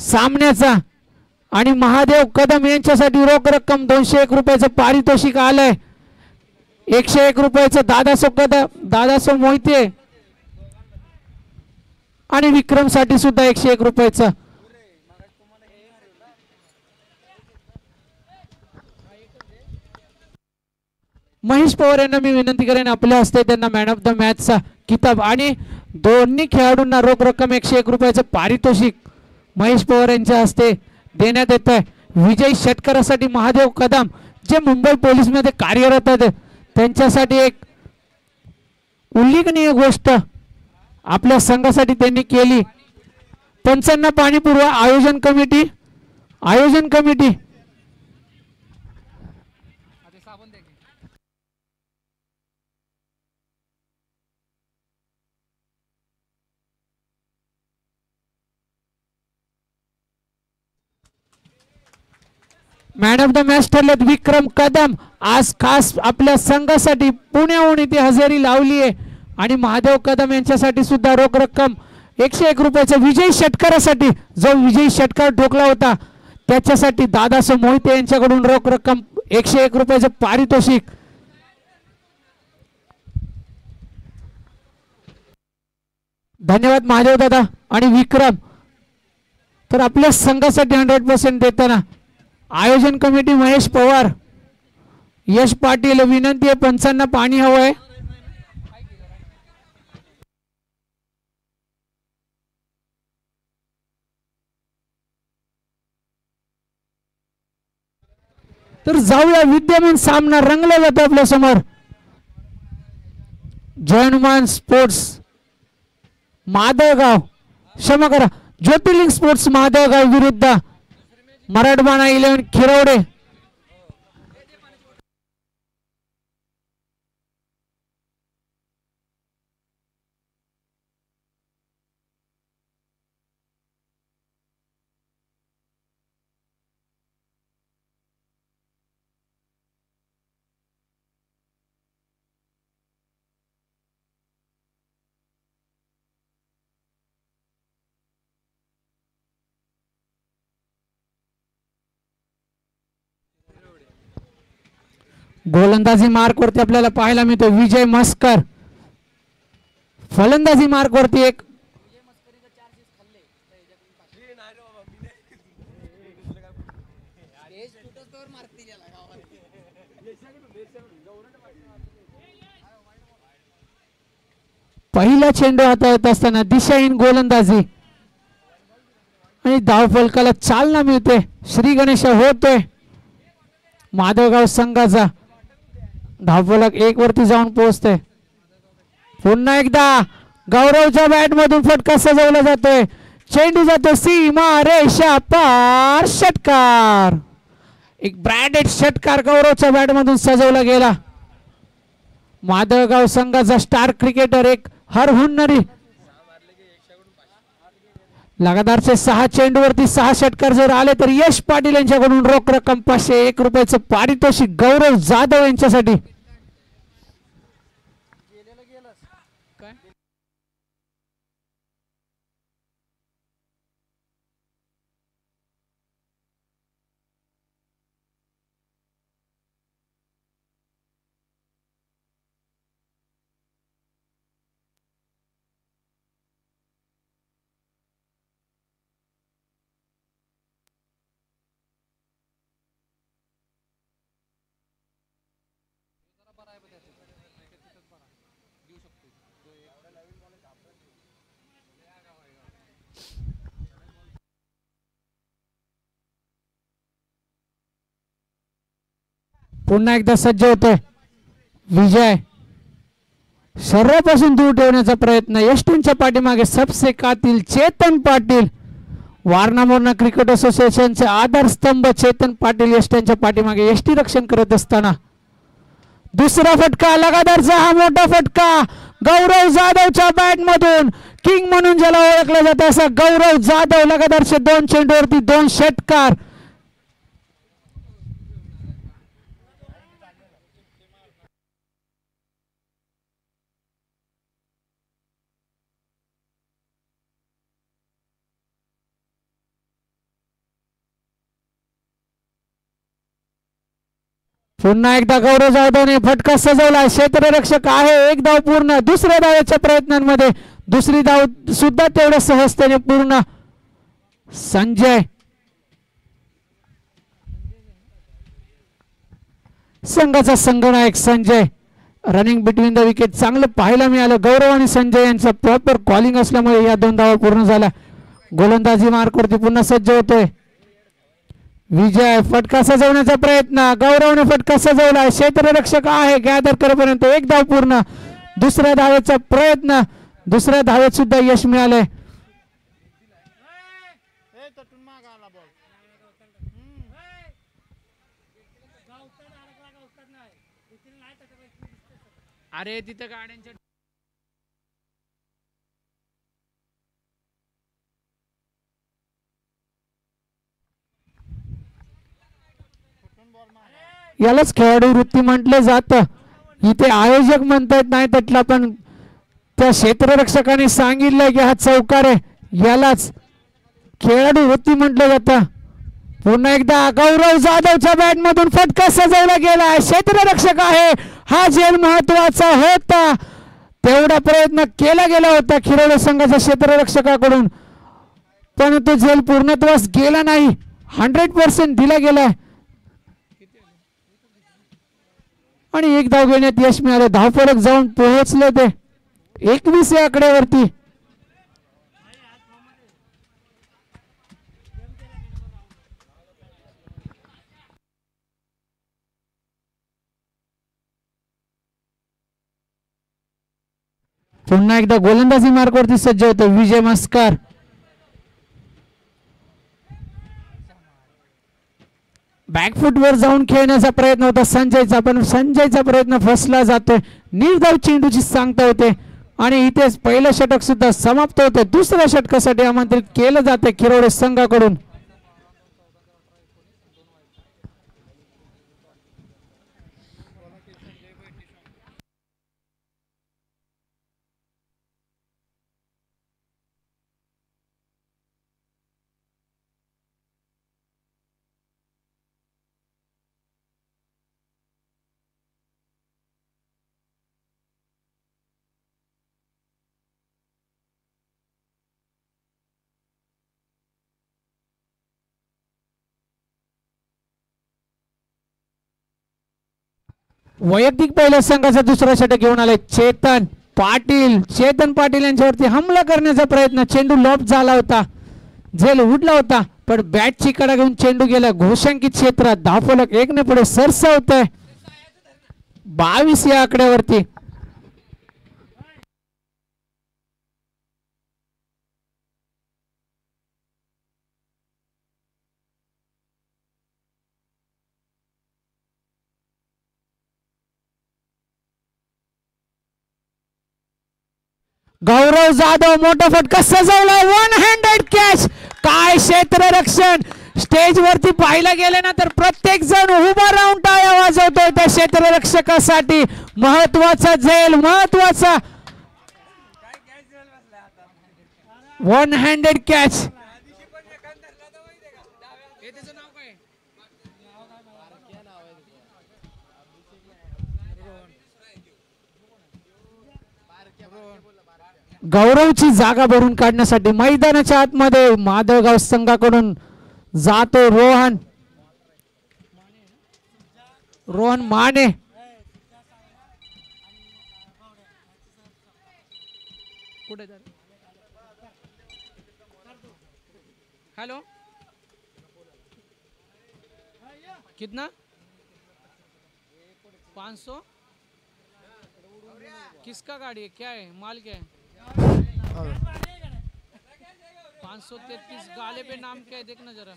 सामन्याचा आणि महादेव कदम यांच्यासाठी रोख रक्कम 201 रुपयाचं पारितोषिक आलंय. 101 रुपयाचं दादासो मोहिते आणि विक्रम साठी सुद्धा 101 रुपयाचं. महेश पवार यांना मी विनंती करेन आपल्या हस्ते त्यांना मॅन ऑफ द मॅचचा किताब आणि दोन्ही खेळाडूंना रोख रक्कम 101 रुपयाचं पारितोषिक महेश पवार यांच्या हस्ते देण्यात येत आहे. विजय षटकारासाठी महादेव कदम जे मुंबई पोलीस मध्ये कार्यरत आहेत त्यांच्यासाठी एक उल्लेखनीय गोष्ट आपल्या संघासाठी त्यांनी केली. पंचांना पाणीपुरवा आयोजन committee man of the match ठरलेत विक्रम कदम. आज खास आपल्या संघासाठी पुण्याहून इथे हजेरी लावली आहे आणि महादेव कदम यांच्यासाठी सुद्धा रोख रक्कम 101 रुपयाचं विजयी षटकारासाठी जो विजयी षटकार ठोकला होता त्याच्यासाठी दादासो मोहिते यांच्याकडून रोख रक्कम 101 रुपयाचं पारितोषिक. धन्यवाद महादेव दादा आणि विक्रम. तर आपल्या संघासाठी 100% देताना आयोजन कमिटी महेश पवार, यश पाटील विनंती आहे पंचांना पाणी हवंय. तर जाऊया विद्यमान सामना रंगला जातो आपल्या समोर. जय हनुमान स्पोर्ट्स माधवगाव क्षमा करा ज्योतिर्लिंग स्पोर्ट्स माधवगाव विरुद्ध मराठवाडा 11 खिरवडे. गोलंदाजी मार्क वरती आपल्याला पाहायला मिळतो विजय मस्कर. फलंदाजी मार्क वरती एक पहिला चेंडू हाताळत असताना दिशाहीन गोलंदाजी आणि धावफलकाला चालना मिळते. श्री गणेश होतोय माधवगाव संघाचा. धावफलक 1 वरती जाऊन पोहोचते. पुन्हा एकदा गौरवच्या बॅट मधून फटका सजवला जातोय. चेंडू जातो सीमा रेषा पार. षटकार. एक ब्रँडेड षटकार गौरवच्या बॅट मधून सजवला गेला. माधवगाव संघाचा स्टार क्रिकेटर एक हरहुन्नरी लगातारचे 6 चेंडूवरती 6 षटकार जर आले तर यश पाटील यांच्याकडून रोख रक्कम 501 रुपयाचं पारितोषिक गौरव जाधव यांच्यासाठी. पुन्हा एकदा सज्ज होतोय विजय. शरीरापासून दूर ठेवण्याचा प्रयत्न. यष्टींच्या पाठीमागे सबसे कातील चेतन पाटील. वारणा मोरणा क्रिकेट असोसिएशनचे आधारस्तंभ चेतन पाटील यष्टींच्या पाठीमागे यष्टी रक्षण करत असताना दुसरा फटका लगातारचा हा मोठा फटका गौरव जाधवच्या बॅट मधून. किंग म्हणून ज्याला ओळखलं जातं असा गौरव जाधव लगातारचे 2 चेंडूवरती 2 षटकार. पुन्हा एकदा गौरव जाधवने फटका सजवला. क्षेत्ररक्षक आहे. एक धाव पूर्ण. दुसऱ्या धावेच्या प्रयत्नांमध्ये दुसरी धाव सुद्धा तेवढ्या सहजतेने पूर्ण. संजय संघाचा संघनायक Sanjay running between the wicket चांगलं पाहायला मिळालं. गौरव आणि संजय यांचा प्रॉपर कॉलिंग असल्यामुळे या दोन धावा पूर्ण झाल्या. गोलंदाजी मार्कवरती पुन्हा सज्ज होतोय विजय. फटका सजवण्याचा प्रयत्न. गौरवने फटका सजवला. क्षेत्ररक्षक आहे गॅदर करेपर्यंत एक धाव पूर्ण. दुसऱ्या धावेचा प्रयत्न. दुसऱ्या धावेत सुद्धा यश मिळालंय. अरे तिथं गाड्यांच्या यालाच खेळाडू वृत्ती म्हटलं जातं. इथे आयोजक म्हणतात नाही त्यातला पण त्या क्षेत्ररक्षकाने सांगितलं की हा चौकार आहे. यालाच खेळाडू वृत्ती म्हटलं जातं. पुन्हा एकदा गौरव जाधवच्या बॅट मधून फटका सजवला गेला. क्षेत्ररक्षक आहे. हा झेल महत्वाचा होता. तेवढा प्रयत्न केला गेला होता खिरोडे संघाच्या क्षेत्ररक्षकाकडून पण तो झेल पूर्णत्वास गेला नाही. 100% दिला गेलाय आणि एक धाव घेण्यात यश मिळालं. धावफलक जाऊन पोहोचले ते 21 या आकड्यावरती. पुन्हा एकदा गोलंदाजी मार्कवरती सज्ज होतो विजय मस्कार. बॅकफुट वर जाऊन खेळण्याचा प्रयत्न होता संजयचा पण संजयचा प्रयत्न फसला जातोय. निर्धाव चेंडूची सांगता होते आणि इथेच पहिलं षटक सुद्धा समाप्त होते. दुसऱ्या षटकासाठी आमंत्रित केलं जाते खिरोडे संघाकडून. वैयक्तिक पहिल्या संघाचा दुसरा षटक घेऊन आलाय चेतन पाटील. चेतन पाटील यांच्यावरती हमला करण्याचा प्रयत्न. चेंडू लॉप झाला होता. झेल उडला होता पण बॅटची कडा घेऊन चेंडू गेला घोषांकित क्षेत्रात. धावफलक 1 ने पुढे सरसावतोय 22 या आकड्यावरती. गौरव जाधव मोठा फटका सजवला. 1 हँडेड कॅच. काय क्षेत्ररक्षण. स्टेज वरती पाहिलं गेलं ना तर प्रत्येक जण उभा राहून टाळ्या वाजवतोय त्या क्षेत्ररक्षकासाठी. महत्वाचा झेल महत्वाचा 1 हँडेड कॅच. गौरवची जागा भरून काढण्यासाठी मैदानाच्या आतमध्ये माधवगाव संघाकडून जातो रोहन माने. हेलो कितना 500 किसका गाड़ी है क्या है माल क्या है 533 गाले पे नाम क्या है देखना जरा.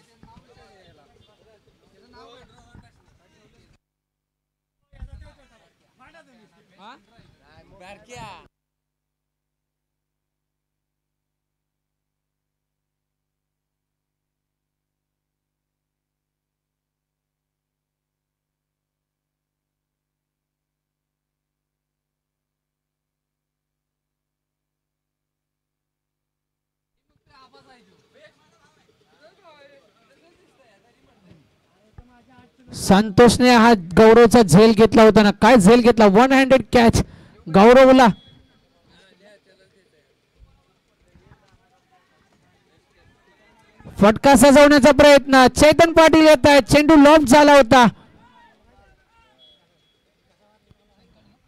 हाँ क्या संतोषने हा गौरवचा झेल घेतला होता ना, काय झेल घेतला. 1 हँडेड कॅच गौरवला. फटका सजवण्याचा प्रयत्न. चेतन पाटील येत आहेत. चेंडू लॉब झाला होता.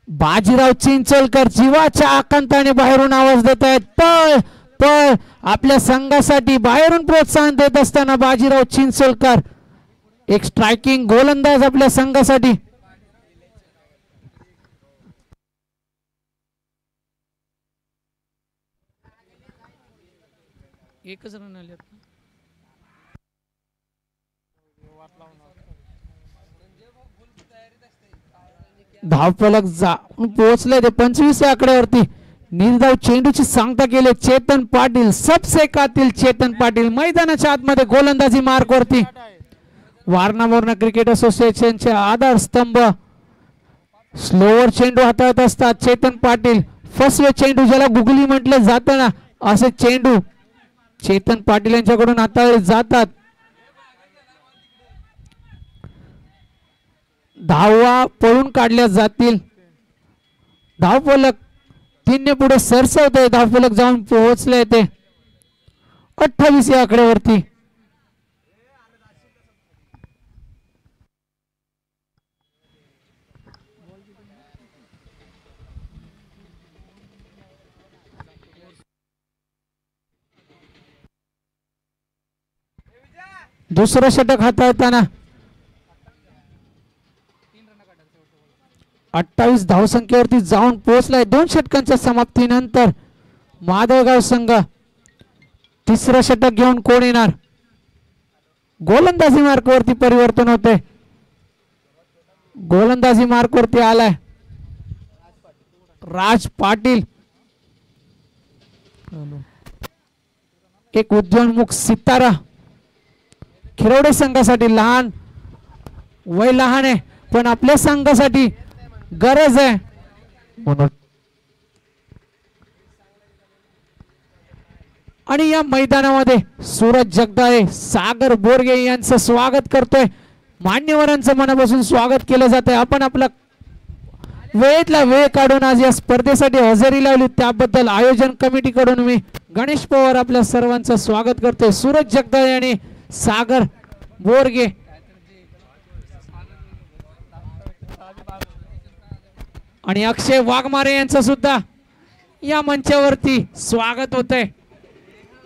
बाजीराव चिंचोलकर जीवाच्या आकांताने बाहेरून आवाज देत आहेत. पळ पळ. आपल्या संघासाठी बाहेरून प्रोत्साहन देत असताना बाजीराव चिंचोलकर एक स्ट्रायकिंग गोलंदाज आपल्या संघासाठी. एकच रन आले. धावफलक जाऊन पोहोचले ते 25 या आकड्यावरती. निर्धाव चेंडूची सांगता केले चेतन पाटील. सबसेकातील चेतन पाटील मैदानाच्या आतमध्ये गोलंदाजी मार्कवरती. वारणा मोरणा क्रिकेट असोसिएशनचे आधारस्तंभ. स्लोवर चेंडू हाताळत असतात चेतन पाटील. फसवे चेंडू ज्याला गुगली म्हटलं जातं ना, असे चेंडू चेतन पाटील यांच्याकडून हाताळले जातात. धावा पळून काढल्या जातील. धावफलक 3 पुढे सरसवतोय. धावफलक जाऊन पोहोचले ते 28 या आकड्यावरती. दुसरं षटक हाताळताना 28 धावसंख्येवरती जाऊन पोहोचलाय. 2 षटकांच्या समाप्तीनंतर माधवगाव संघ. तिसरं षटक घेऊन कोण येणार. गोलंदाजी मार्कवरती परिवर्तन होते. गोलंदाजी मार्कवरती आलाय राज पाटील. एक उद्योन्मुख सितारा खिरवडे संघासाठी. लहान वय लहान आहे पण आपल्या संघासाठी गरज आहे म्हणून. आणि या मैदानामध्ये सूरज जगदाळे, सागर बोरगे यांचं स्वागत करतोय. मान्यवरांचं मनापासून स्वागत केलं जात आहे. आपण आपला वेळेतला वेळ काढून आज या स्पर्धेसाठी हजेरी लावली त्याबद्दल आयोजन कमिटीकडून मी गणेश पवार आपल्या सर्वांचं स्वागत करतोय. सूरज जगदाळे आणि सागर बोरगे आणि अक्षय वाघमारे यांचं सुद्धा या मंचावरती स्वागत होतंय.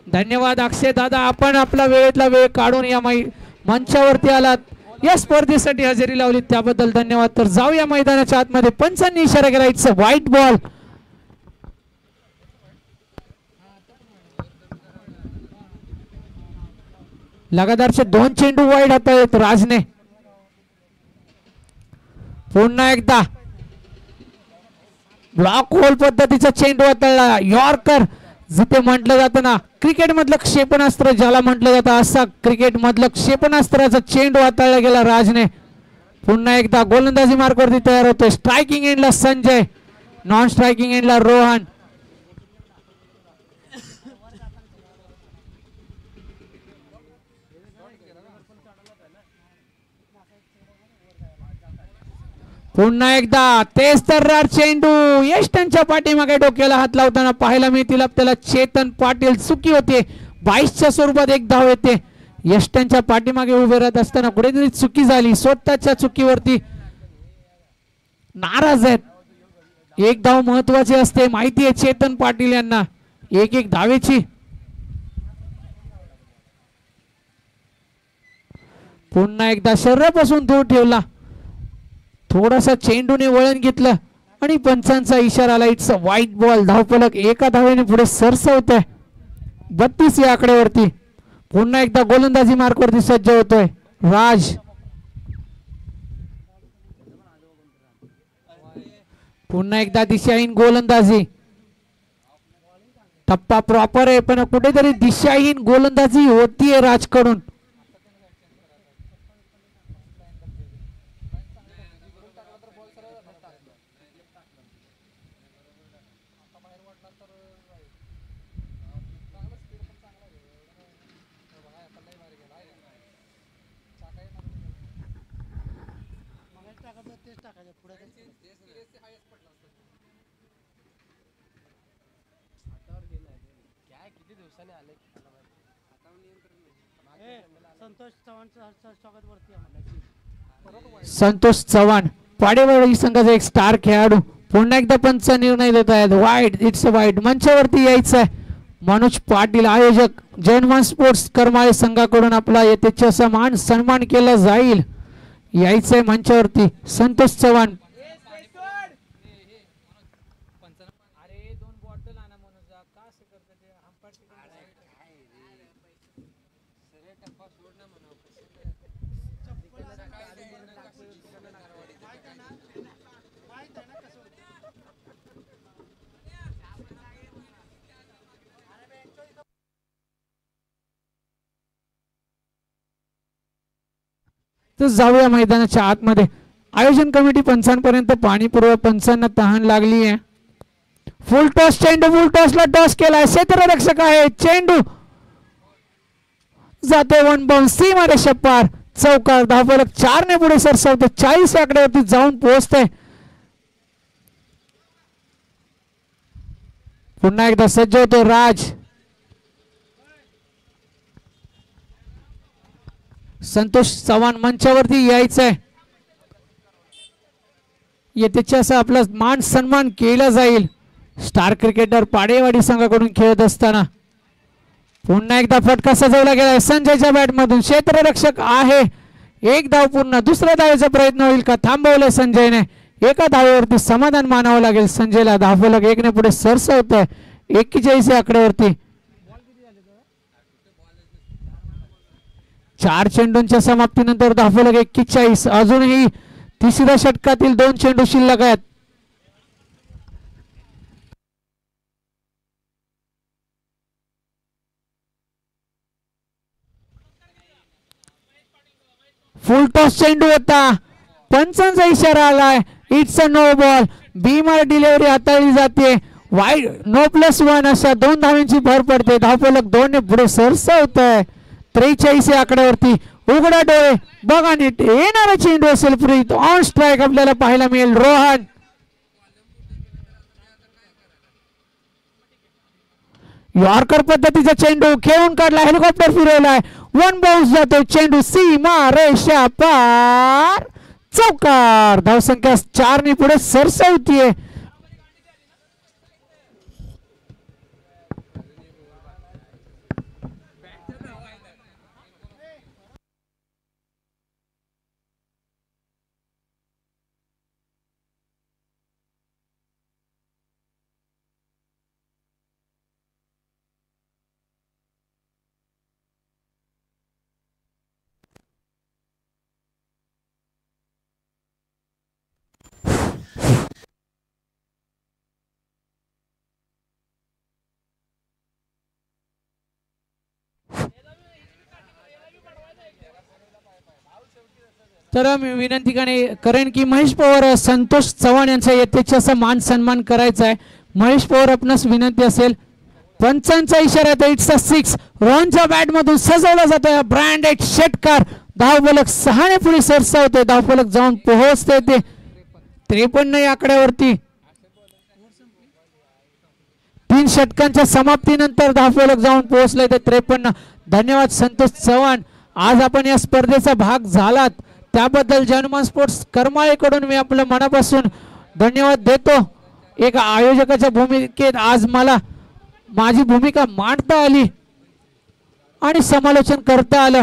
धन्यवाद अक्षय दादा, आपण आपला वेळेतला वेळ काढून या मंचावरती आलात, या स्पर्धेसाठी हजेरी लावली त्याबद्दल धन्यवाद. तर जाऊया मैदानाच्या आतमध्ये. पंचांनी इशारा केला इट्स अ व्हाईट बॉल. लगातारचे 2 चेंडू वाईड हाताळत राजने. पुन्हा एकदा ब्लॉक होल पद्धतीचा चेंडू हाताळला. यॉर्कर जिथे म्हटलं जातं ना क्रिकेट मधलं क्षेपणास्त्र ज्याला म्हटलं जातं, असा क्रिकेट मधलं क्षेपणास्त्राचा चेंडू हाताळला गेला राजने. पुन्हा एकदा गोलंदाजी मार्कवरती तयार होते. स्ट्रायकिंग एंडला संजय, नॉन स्ट्रायकिंग एंडला रोहन. पुन्हा एकदा तेच तर्रार चेंडू. यष्टांच्या पाठीमागे डोक्याला हात लावताना पाहायला मिळतील आपल्याला चेतन पाटील. चुकी होते. 22च्या स्वरूपात एक धाव येते. यष्टांच्या पाठीमागे उभे राहत असताना कुठेतरी चुकी झाली. स्वतःच्या चुकीवरती नाराज आहेत. एक धाव महत्वाची असते, माहिती आहे चेतन पाटील यांना. एक धावेची. पुन्हा एकदा शरीरापासून दूर ठेवला. थोडासा चेंडूने वळण घेतलं आणि पंचांचा इशारा आला इट्स अ व्हाईट बॉल. धावफलक 1 धावेने पुढे सरसवत आहे 32 या आकड्यावरती. पुन्हा एकदा गोलंदाजी मार्कवरती सज्ज होतोय राज. पुन्हा एकदा दिशाहीन गोलंदाजी. टप्पा प्रॉपर आहे पण कुठेतरी दिशाहीन गोलंदाजी होतीये राजकडून. संतोष चव्हाण पाडेवाडी संघाचा एक स्टार खेळाडू पुन्हा एकदा पंच निर्णय देत आहेत. वाईट, इट्स वाईट. मंचावरती यायचं आहे मनोज पाटील आयोजक जयमान स्पोर्ट्स करमाळे संघाकडून आपला यथेच्छ असा मान सन्मान केला जाईल. यायचंय मंचावरती संतोष चव्हाण. अरे 2 बॉटल आणा म्हणून जा का असं करता ते अंपायर तर जाऊया मैदानाच्या आतमध्ये. आयोजन कमिटी पंचांपर्यंत पाणी पुरवठा पंचांना तहान लागली आहे. फुल टॉस चेंडू, फुल टॉसला टॉस केलाय. क्षेत्ररक्षक आहे. चेंडू जाते वन बाउंस सीमा रेषा पार. चौकार. धावफलक 4 ने पुढे सरसावते. 40 आकड्यावरती जाऊन पोहोचते. पुन्हा एकदा सज्ज होतो राज. संतोष चव्हाण मंचावरती यायचंय. येतेच असं आपला मान सन्मान केला जाईल. स्टार क्रिकेटर पाडेवाडी संघाकडून खेळत असताना पुन्हा एकदा फटका सजवला गेलाय संजयच्या बॅट मधून. क्षेत्ररक्षक आहे. एक धाव पूर्ण. दुसऱ्या धावेचा प्रयत्न होईल का? थांबवले संजयने. एका धावेवरती समाधान मानावं लागेल संजयला. धावफलक 1 ने पुढे सरसावत आहे. 41 आकड्यावरती. 4 चेंडूंच्या समाप्तीनंतर धावफलक 41. अजूनही तिसऱ्या षटकातील 2 चेंडू शिल्लक आहेत. फुल टॉस चेंडू होता. पंचांचा इशारा आलाय. It's a no ball. Beamer delivery हाताळली जाते. वाईड नो +1 अशा 2 धावांची भर पडते. धावफलक 2 ने पुढे सरसावत आहे. 43 आकड्यावरती. उघडा डोळे बघा नीट. येणारा चेंडू असेल प्रीत. ऑन स्ट्राईक आपल्याला पाहायला मिळेल. रोहन यॉर्कर पद्धतीचा चेंडू खेळून काढला. हेलिकॉप्टर फिरवलाय. वन बाउन्स जातो चेंडू सीमा रेषा पार. चौकार. धावसंख्या 4 ने पुढे सरसावतीये. तर मी विनंती करेन की महेश पवार संतोष चव्हाण यांचा यथेच्छ असा मान सन्मान करायचा आहे. महेश पवार आपणास विनंती असेल. पंचांचा इशारा आहे. It's a 6. रोहनच्या बॅट मधून सजवला जातोय ब्रँडेड षटकार. धावफलक 6 ने पुढे सरसावते. धावफलक जाऊन पोहोचते ते 53 आकड्यावरती. 3 षटकांच्या समाप्तीनंतर धावफलक जाऊन पोहोचले ते 53. धन्यवाद संतोष चव्हाण. आज आपण या स्पर्धेचा भाग झालात त्याबद्दल जनमान स्पोर्ट्स करमाळेकडून मी आपलं मनापासून धन्यवाद देतो. एक आयोजकाच्या भूमिकेत आज मला माझी भूमिका मांडता आली आणि समालोचन करता आलं.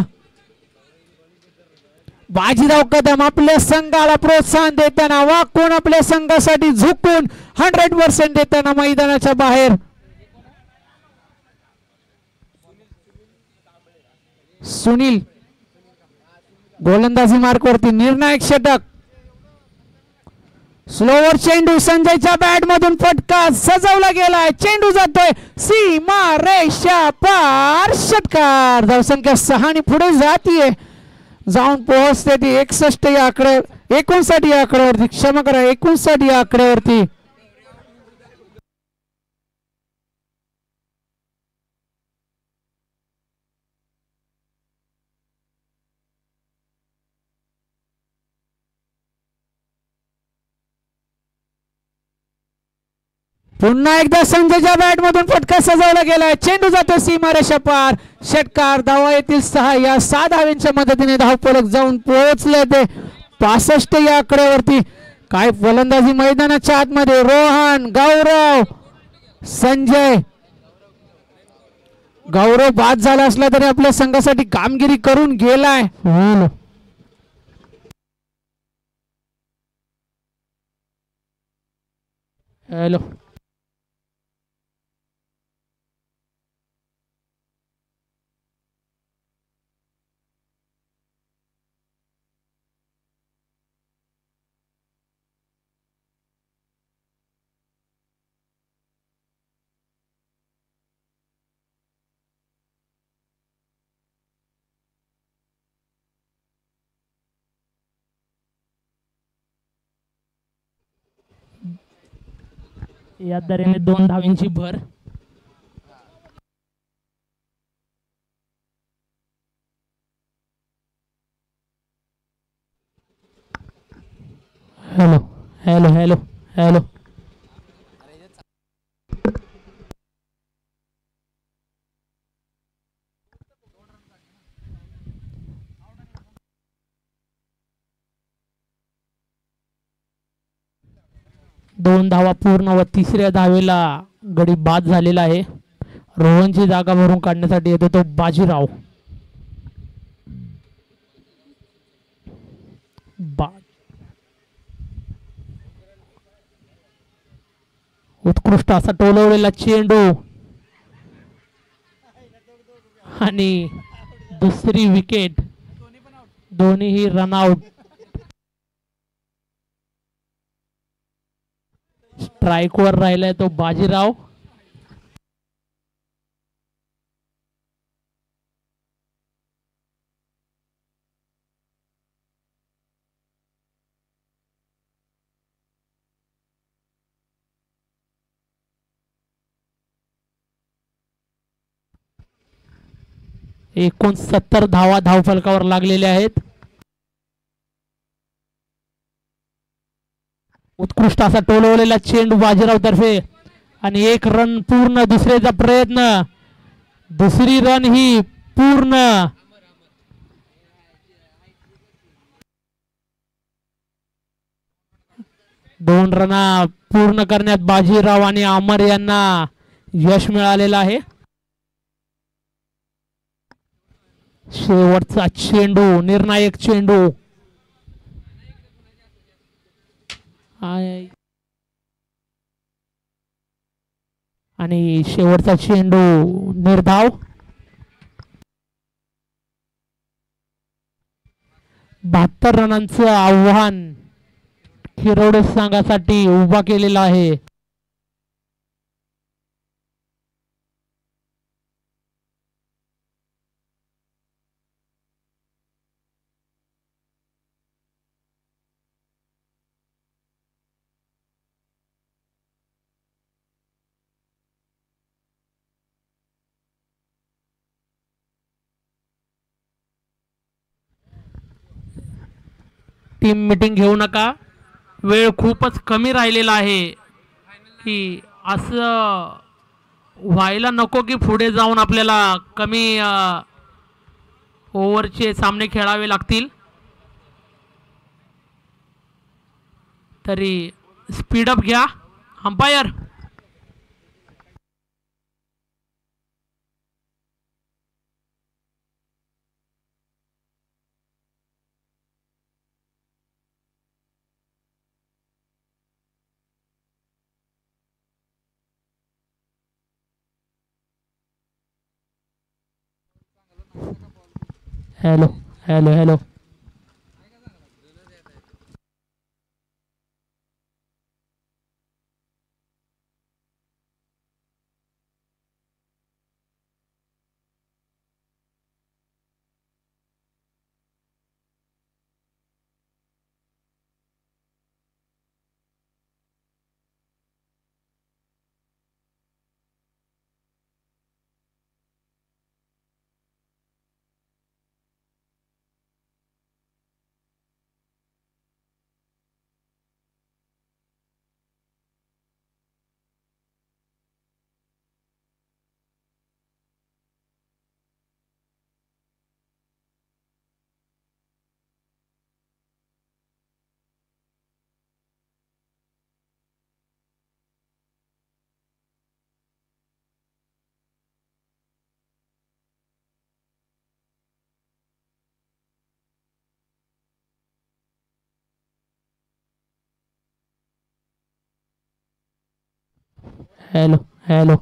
बाजीराव कदम आपल्या संघाला प्रोत्साहन देताना वाकून आपल्या संघासाठी झुकून 100% देताना मैदानाच्या बाहेर. सुनील गोलंदाजी मार्कवरती निर्णायक षटक. स्लोवर चेंडू संजयच्या बॅट मधून फटका सजवला गेलाय. चेंडू जातोय सीमा रेषा पार. षटकार. धावसंख्या 6 ने पुढे जातीये. जाऊन पोहोचते ती 61 या आकड्यावर 59 या आकड्यावरती. क्षमा करा 59 या आकड्यावरती. पुन्हा एकदा संजयच्या बॅट मधून फटका सजवला गेलाय. चेंडू जातो सीमारेषा पार. षटकार. धावा येतील 6. या 6 धावांच्या मदतीने धावफलक जाऊन पोहोचले ते 65 या आकड्यावरती. काय फलंदाजी मैदानाच्या आतमध्ये. रोहन, गौरव, संजय. गौरव बाद झाला असला तरी आपल्या संघासाठी कामगिरी करून गेलाय. हॅलो. या तऱ्हेने 2 धावांची भर. Hello hello hello hello. दोन धावा पूर्ण व तिसऱ्या धावेला गडी बाद झालेला आहे. रोहनची जागा भरून काढण्यासाठी येतो तो बाजीराव. उत्कृष्ट असा टोलवलेला चेंडू आणि दुसरी विकेट. दोन्हीही रनआउट. स्ट्राइक वर राहिलाय तो बाजीराव. एकूण 70 धावा धावफलकावर लागलेल्या आहेत. उत्कृष्ट असा टोलवलेला चेंडू बाजीराव तर्फे आणि 1 रन पूर्ण. दुसऱ्याचा प्रयत्न. दुसरी रन ही पूर्ण. दोन रन पूर्ण करण्यात बाजीराव आणि अमर यांना यश मिळालेलं आहे. शेवटचा चेंडू. निर्णायक चेंडू. आणि शेवटचा चेंडू निर्धाव. 72 रनांचं आव्हान खिरोडे संघासाठी उभा केलेलं आहे. टीम मीटिंग घेऊ नका. वेळ खूपच कमी राहिलेला आहे. की असं व्हायला नको की पुढे जाऊन आपल्याला कमी ओव्हरचे सामने खेळावे लागतील. तरी स्पीडअप घ्या umpire. Hello hello hello. Hello hello.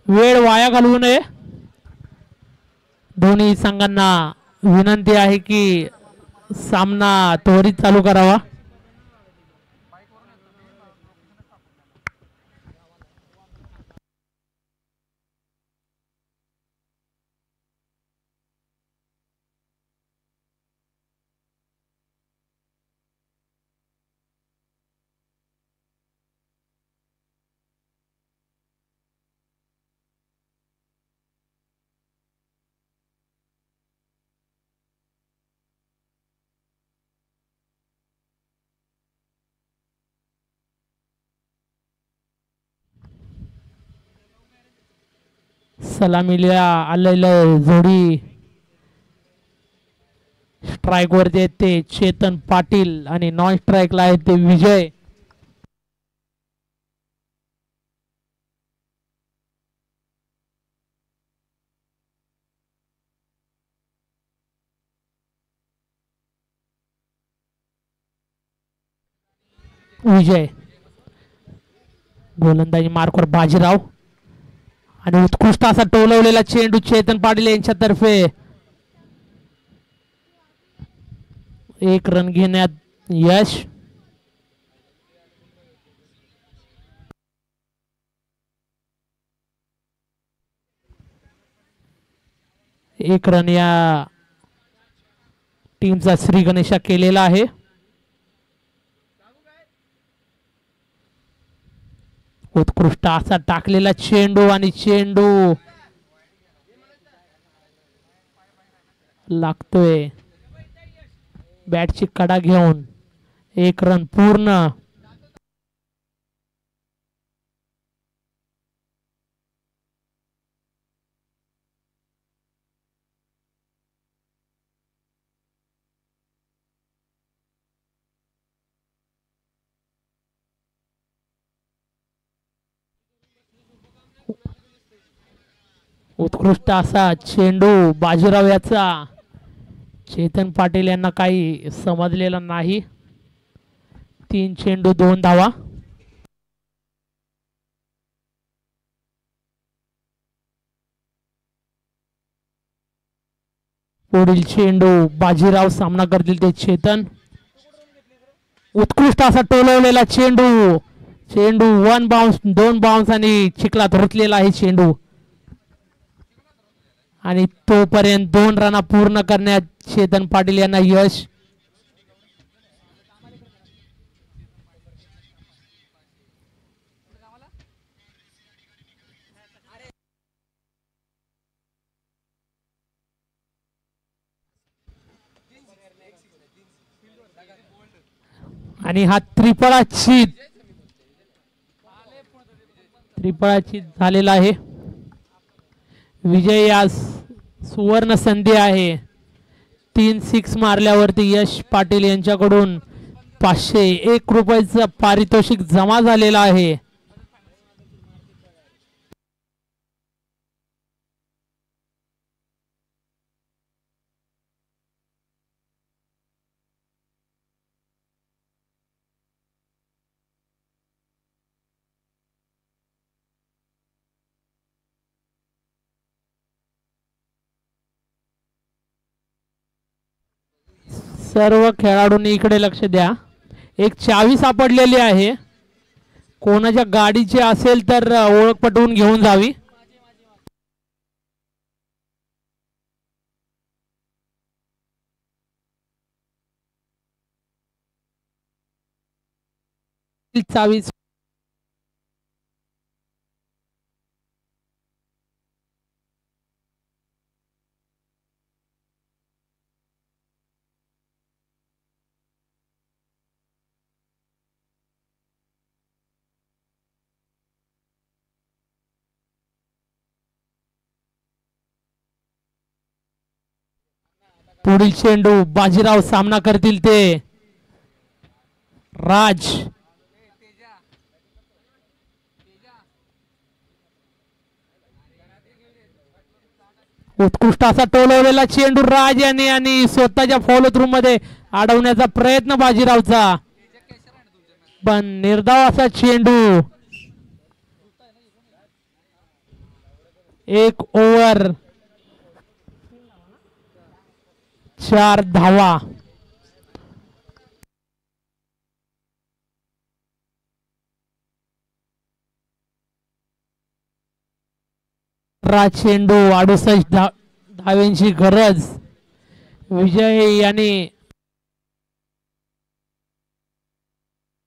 वेळ वाया घालवू नये. दोन्ही संघांना विनंती आहे की सामना त्वरित चालू करावा. सलामीला आलेलं जोडी स्ट्राईक वरती आहेत ते चेतन पाटील आणि नॉन स्ट्राईकला आहेत ते विजय. विजय गोलंदाजी मार्कवर बाजीराव आणि उत्कृष्ट असा टोलवलेला चेंडू चेतन पाटील यांच्यातर्फे. एक रन घेण्यात यश. एक रन या टीमचा श्री गणेशा केलेला आहे. उत्कृष्ट असा टाकलेला चेंडू आणि चेंडू लागतोय बॅटची कडा घेऊन. एक रन पूर्ण. उत्कृष्ट असा चेंडू बाजीराव याचा. चेतन पाटील यांना काही समजलेलं नाही. 3 चेंडू 2 धावा. पुढील चेंडू बाजीराव सामना करतील ते चेतन. उत्कृष्ट असा टोलवलेला चेंडू. चेंडू 1 बाउन्स 2 बाउन्स आणि चिखलात रुतलेला आहे चेंडू. आणि तोपर्यंत 2 रन पूर्ण करण्यात चेतन पाटील यांना यश. आणि हा त्रिफळाचीत झालेला आहे. विजय यास सुवर्ण संधी आहे. 3 6 मारल्यावरती यश पाटील यांच्याकडून 501 रुपयाचं पारितोषिक जमा झालेला आहे. सर्व खेळाडूंनी इकडे लक्ष द्या. एक चावी सापडलेली आहे. कोणाच्या गाडीची असेल तर ओळख पटवून घेऊन जावी. चावी पुढील चेंडू बाजीराव सामना करतील ते राज. उत्कृष्ट असा टोलवलेला चेंडू राज यांनी आणि स्वतःच्या फॉलो थ्रू मध्ये अडवण्याचा प्रयत्न बाजीरावचा, पण निर्धाव असा चेंडू. 1 ओव्हर 4 धावा. चेंडू 68 धाव्यांची गरज. विजय यांनी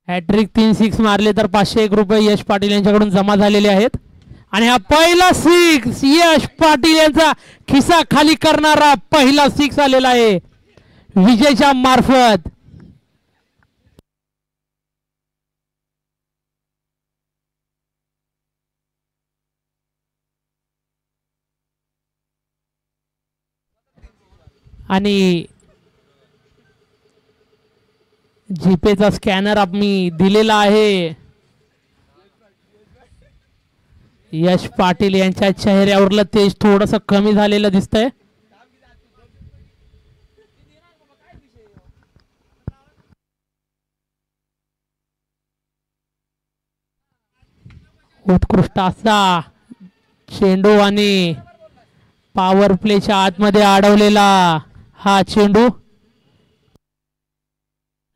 हॅट्रिक 3 सिक्स मारले तर 501 रुपये यश पाटील यांच्याकडून जमा झालेले आहेत. आणि हा पहिला सिक्स, यश पाटील यांचा खिसा खाली करणारा पहिला सिक्स आलेला आहे विजयच्या मार्फत. आणि जीपेचा स्कॅनर आम्ही दिलेला आहे. यश पाटील यांच्या चेहऱ्यावरलं तेज थोडंसं कमी झालेलं दिसतंय. उत्कृष्ट असा चेंडू आणि पॉवर प्लेच्या आतमध्ये अडवलेला हा चेंडू.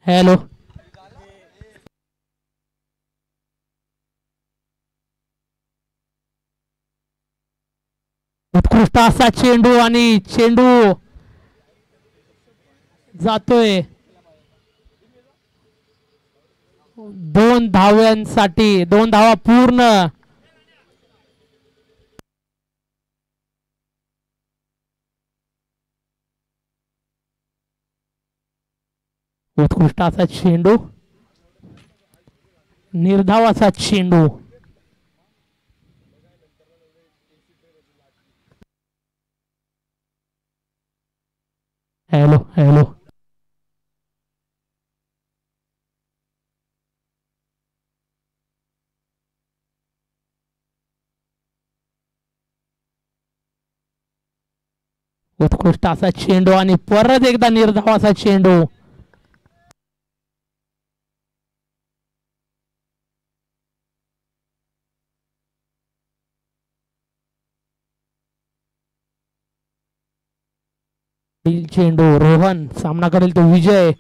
हॅलो, उत्कृष्ट असा चेंडू आणि चेंडू जातोय 2 धाव्यांसाठी. 2 धावा पूर्ण. उत्कृष्ट असा चेंडू, निर्धावाचा चेंडू. हॅलो हॅलो, उत्कृष्ट असा चेंडू आणि परत एकदा निर्धावाचा चेंडू. चेंडू रोहन सामना करेल तो विजय.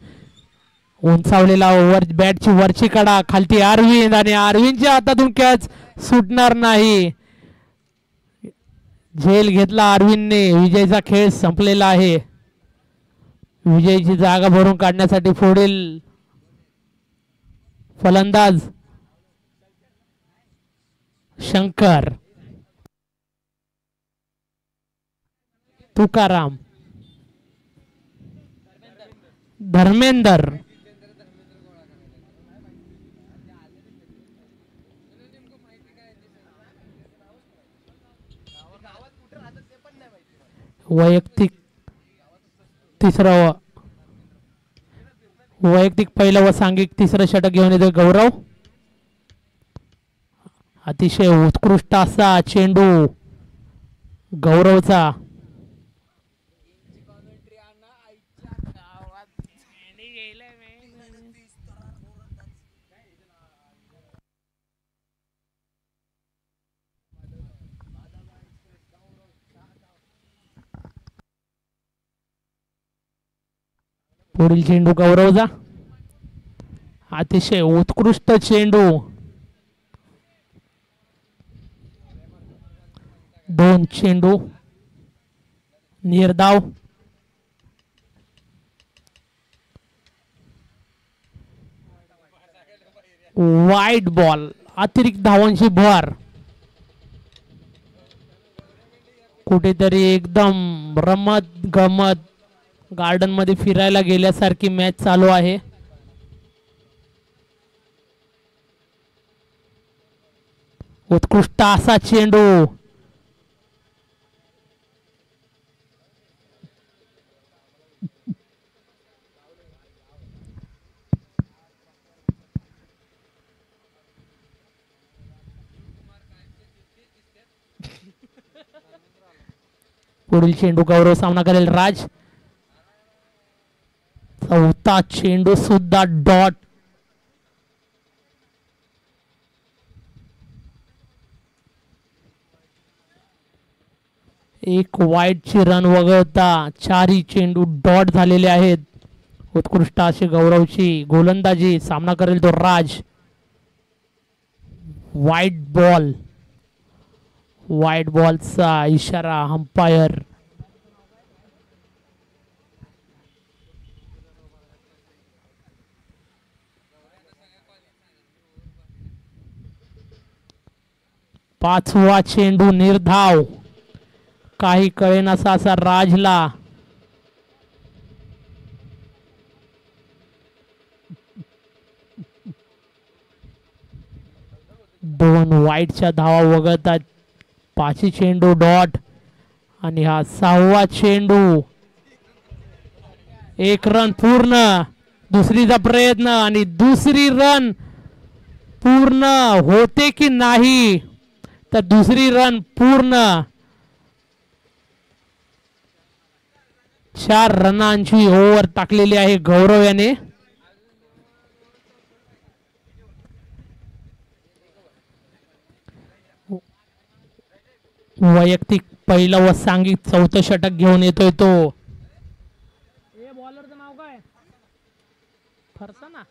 उंचावलेला वर बॅटची वरची कडा, खालती अरविंद आणि अरविंदच्या हातातून कॅच सुटणार नाही. झेल घेतला अरविंदने. विजयचा खेळ संपलेला आहे. विजयची जागा भरून काढण्यासाठी पुढील फलंदाज शंकर, तुकाराम, धर्मेंदर, वैयक्तिक तिसरं, वैयक्तिक पहिलं व सांघिक तिसरं षटक घेऊन येतो गौरव. अतिशय उत्कृष्ट असा चेंडू गौरवचा. पुढील चेंडू गौरवचा. अतिशय उत्कृष्ट चेंडू. 2 चेंडू निर्धाव. वाईट बॉल, अतिरिक्त धावांची भर. कुठेतरी एकदम रमत गमत गार्डन मध्ये फिरायला गेल्यासारखी मॅच चालू आहे. उत्कृष्ट असा चेंडू. पुढील चेंडू गौरव सामना करेल राज. चौथा चेंडू सुद्धा डॉट. एक वाईटची रन वगळता चारही चेंडू डॉट झालेले आहेत. उत्कृष्ट अशी गौरवची गोलंदाजी. सामना करेल तो राज. वाईट बॉल. वाईट बॉलचा इशारा अंपायर. पाचवा चेंडू निर्धाव. काही कळेनासा असा राजला. दोन वाईटच्या धावा वगळतात. पाचही चेंडू डॉट आणि हा सहावा चेंडू. एक रन पूर्ण. दुसरीचा प्रयत्न आणि दुसरी रन पूर्ण होते की नाही, तर दुसरी रन पूर्ण. 4 रनांची ओव्हर टाकलेली आहे गौरव याने. वैयक्तिक पहिलं व सांघिक चौथं षटक घेऊन येतोय तो. बॉलरचं नाव काय? फरसाना.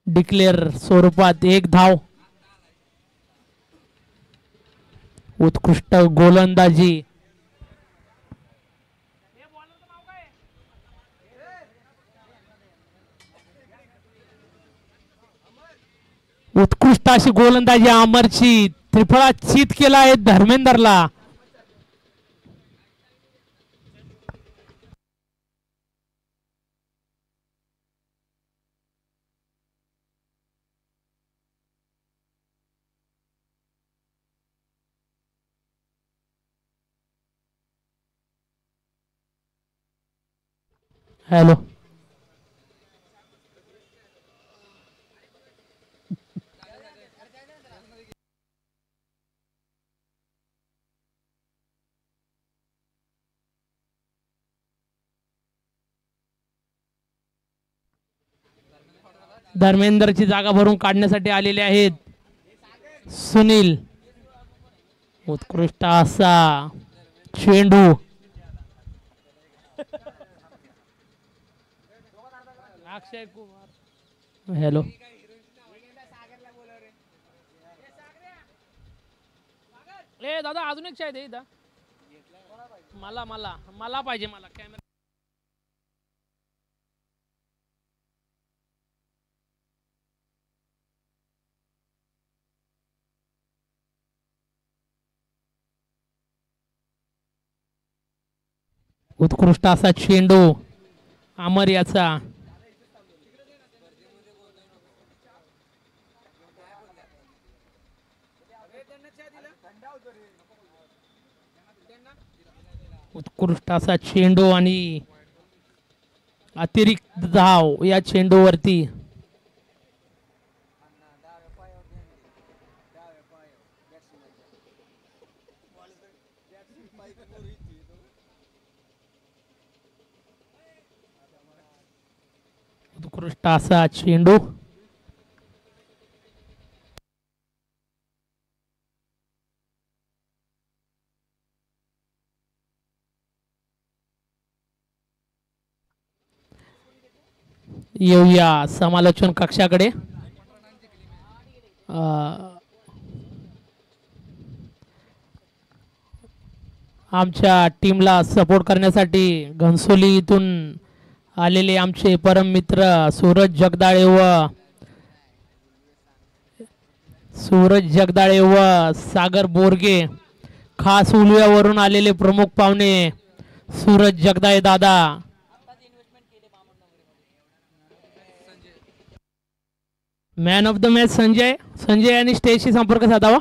डिक्लेअर स्वरूपात 1 धाव. उत्कृष्ट गोलंदाजी. उत्कृष्ट अशी गोलंदाजी अमरची. त्रिफळा चित केला आहे धर्मेंदरला. हॅलो. धर्मेंदरची जागा भरून काढण्यासाठी आलेले आहेत सुनील. उत्कृष्ट असा चेंडू. अक्षय कुमार. हॅलो. ए दादा अजून एक चाय दे इथं. मला मला मला पाहिजे. मला कॅमेरा. उत्कृष्ट असा चेंडू अमर याचा. उत्कृष्ट असा चेंडू आणि अतिरिक्त धाव या चेंडूवरती. उत्कृष्ट असा चेंडू. येऊया समालोचन कक्षाकडे. आमच्या टीमला सपोर्ट करण्यासाठी घनसोली इथून आलेले आमचे परम मित्र सूरज जगदाळे व सूरज जगदाळे व सागर बोरगे खास उलव्यावरून आलेले प्रमुख पाहुणे सूरज जगदाळे दादा. Man of the match Sanjay. Sanjay यांनी स्टेजशी संपर्क साधावा.